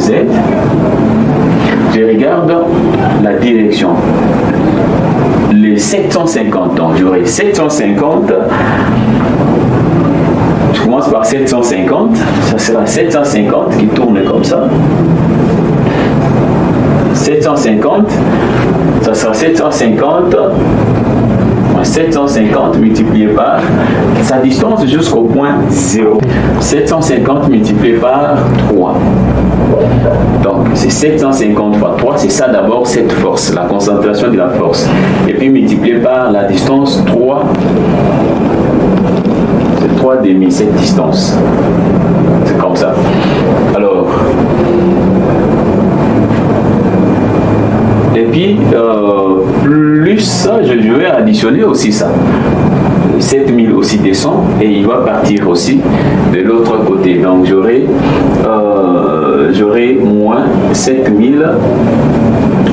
Z, je regarde la direction. Les 750, donc j'aurai 750, je commence par 750, ça sera 750 qui tourne comme ça. 750, ça sera 750 multiplié par sa distance jusqu'au point 0. 750 multiplié par 3. Donc c'est 750 fois 3, c'est ça d'abord, cette force, la concentration de la force. Et puis multiplié par la distance 3. C'est 3,5 cette distance. C'est comme ça. Alors, et puis plus ça, je vais additionner aussi ça. 7000 aussi descend et il va partir aussi de l'autre côté. Donc j'aurai moins 7000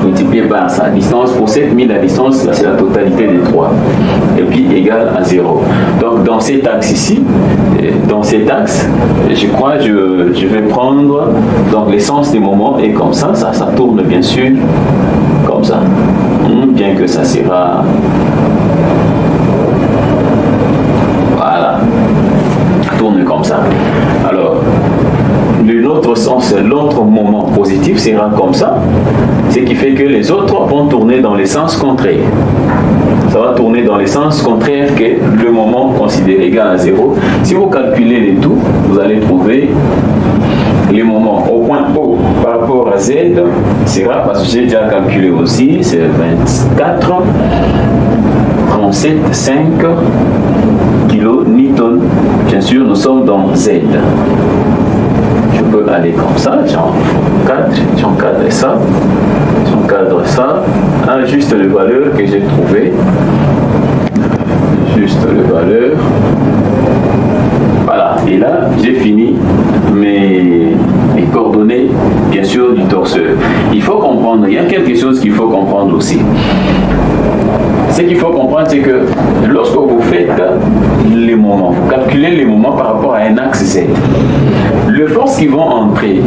multiplié par sa distance. Pour 7000, la distance, c'est la totalité des 3. Et puis égal à 0. Donc dans cet axe ici, je crois je vais prendre donc l'essence des moments et comme ça tourne bien sûr comme ça. Bien que ça sera... Voilà. Ça tourne comme ça. Alors, l'autre sens, l'autre moment positif sera comme ça. Ce qui fait que les autres vont tourner dans les sens contraires. Ça va tourner dans les sens contraires que le moment considéré égal à 0. Si vous calculez les tout, vous allez trouver les moments au point O par rapport à Z sera, parce que j'ai déjà calculé aussi, c'est 24, 37, 5 kilonewtons. Bien sûr, nous sommes dans Z. Je peux aller comme ça, j'encadre ça, juste les valeurs que j'ai trouvées, voilà, et là j'ai fini mes coordonnées, bien sûr, du torseur. Il faut comprendre, il y a quelque chose qu'il faut comprendre aussi. Ce qu'il faut comprendre, c'est que lorsque vous faites les moments, vous calculez les moments par rapport à un axe Z, les forces qui vont entrer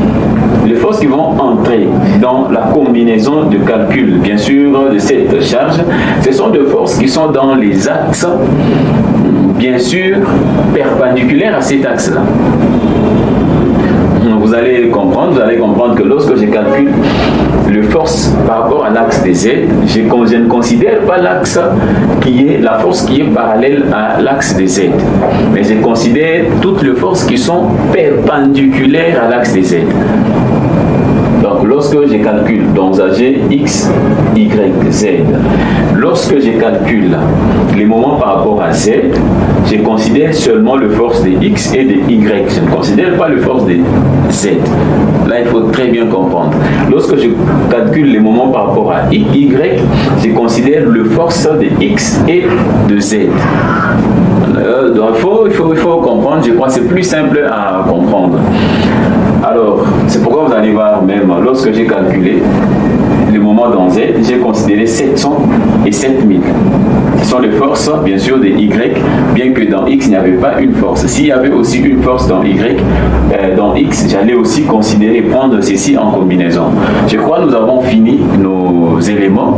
dans la combinaison de calcul, bien sûr, de cette charge, ce sont des forces qui sont dans les axes, bien sûr, perpendiculaires à cet axe-là. Vous allez comprendre que lorsque je calcule les forces par rapport à l'axe des Z, je ne considère pas l'axe la force qui est parallèle à l'axe des Z, mais je considère toutes les forces qui sont perpendiculaires à l'axe des Z. Donc lorsque je calcule dans AG X, Y, Z, lorsque je calcule les moments par rapport à Z, je considère seulement les forces de X et de Y. Je ne considère pas les forces de Z. Là, il faut très bien comprendre. Lorsque je calcule les moments par rapport à Y, je considère les forces de X et de Z. Donc il faut comprendre, je crois que c'est plus simple à comprendre. Alors, c'est pourquoi vous allez voir même, lorsque j'ai calculé les moments dans Z, j'ai considéré 700 et 7000. Ce sont les forces, bien sûr, de Y, bien que dans X, il n'y avait pas une force. S'il y avait aussi une force dans Y, dans X, j'allais aussi considérer prendre ceci en combinaison. Je crois que nous avons fini nos éléments,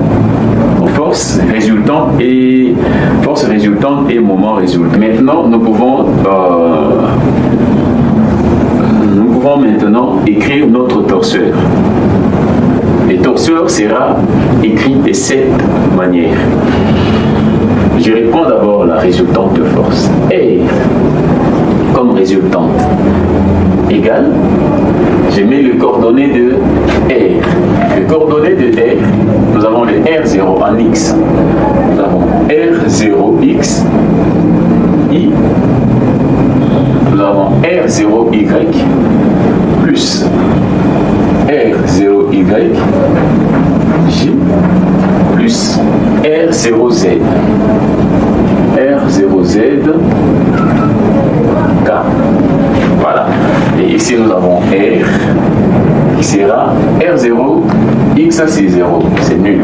nos forces résultantes et moments résultants. Maintenant, nous pouvons maintenant écrire notre torseur. Le torseur sera écrit de cette manière. Je reprends d'abord la résultante de force. R comme résultante égale, je mets les coordonnées de R. Les coordonnées de R, nous avons le R0 en X. Nous avons R0X, I. Nous avons R0Y plus R0Y J plus R0Z. R0Z K. Voilà. Et ici nous avons R qui sera R0 X, c'est 0, c'est nul.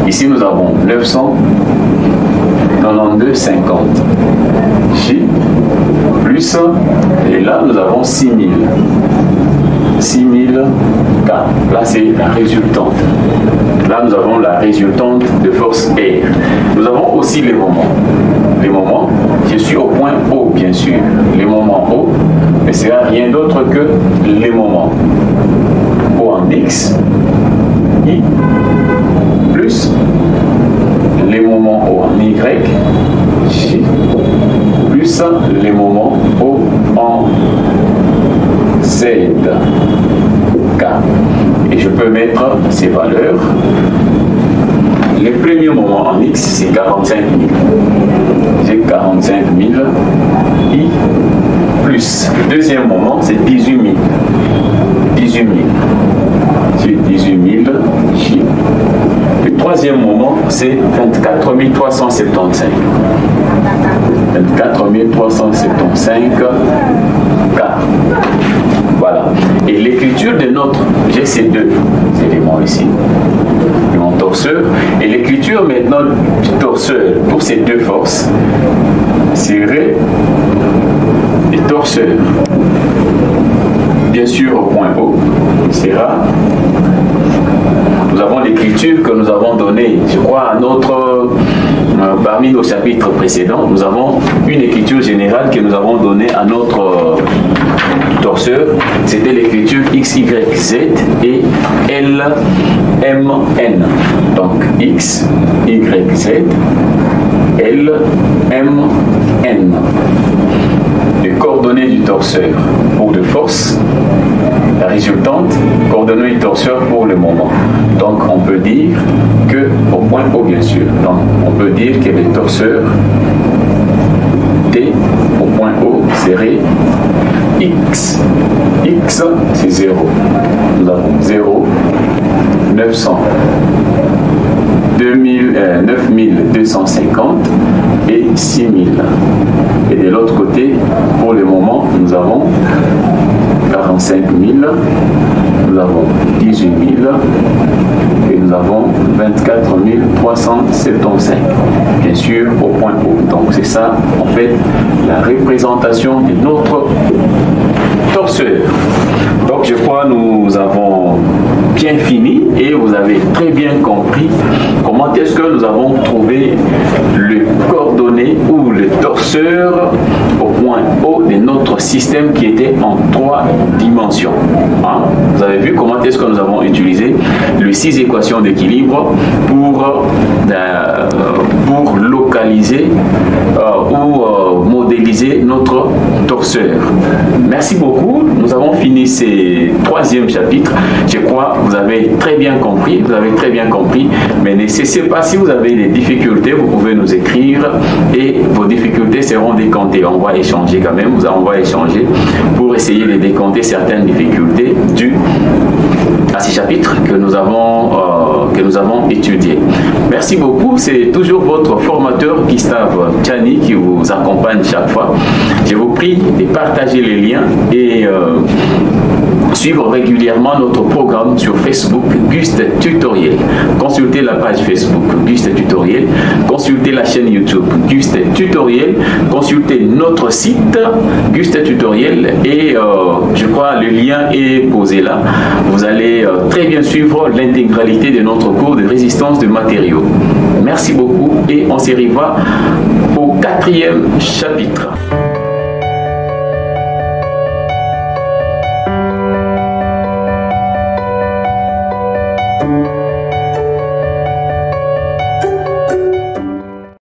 Ici nous avons 992,50 J plus, et là nous avons 6000. 6000 K. Là, c'est la résultante. Là, nous avons la résultante de force R. Nous avons aussi les moments. Les moments, je suis au point O, bien sûr. Les moments O, mais ce sera rien d'autre que les moments. O en X, I, plus les moments O en Y, J, plus les moments O en Z, K. Et je peux mettre ces valeurs. Les premiers moments en X, c'est 45 000. J'ai 45 000 I plus. Le deuxième moment, c'est 18 000. 18 000. J'ai 18 000 J. Le troisième moment, c'est 24 375. 24 375 K. Voilà. Et l'écriture de notre, j'ai ces deux éléments ici, mon torseur, et l'écriture maintenant du torseur pour ces deux forces serait les torseurs. Bien sûr, au point O, sera. Nous avons l'écriture que nous avons donnée, je crois, à notre, parmi nos chapitres précédents, nous avons une écriture générale que nous avons donnée à notre torseur. C'était l'écriture X, Y, Z et L, M, N. Donc X, Y, Z, L, M, N. Les coordonnées du torseur pour de force, la résultante, coordonnées du torseur pour le moment. Donc on peut dire que, au point O bien sûr, donc on peut dire que le torseur T au point O serait X. X c'est 0. Nous avons 0, 900, 9250 et 6000. Et de l'autre côté, pour le moment, nous avons 45 000, nous avons 18 000 et nous avons 24 375. Bien sûr, au point O. Donc c'est ça, en fait, la représentation de notre torseur. Donc je crois que nous avons bien fini et vous avez très bien compris comment est-ce que nous avons trouvé le coordonnées ou le torseur au point O de notre système qui était en 3 dimensions. Hein? Vous avez vu comment est-ce que nous avons utilisé les 6 équations d'équilibre pour localiser ou modéliser notre torseur. Merci beaucoup. Nous avons fini ce 3e chapitre. Je crois que vous avez très bien compris. Mais ne cessez pas, si vous avez des difficultés, vous pouvez nous écrire et vos difficultés seront décomptées. On va échanger quand même. On va échanger pour essayer de décompter certaines difficultés dues à ces chapitres que nous avons étudiés. Merci beaucoup. C'est toujours votre formateur Gustave Tchani qui vous accompagne chaque fois. Je vous prie de partager les liens et suivre régulièrement notre programme sur Facebook Gust Tutoriel. Consultez la page Facebook Gust Tutoriel, consultez la chaîne YouTube Gust Tutoriel, consultez notre site Gust Tutoriel et je crois le lien est posé là. Vous allez très bien suivre l'intégralité de notre cours de résistance de matériaux. Merci beaucoup et on se revoit au 4e chapitre.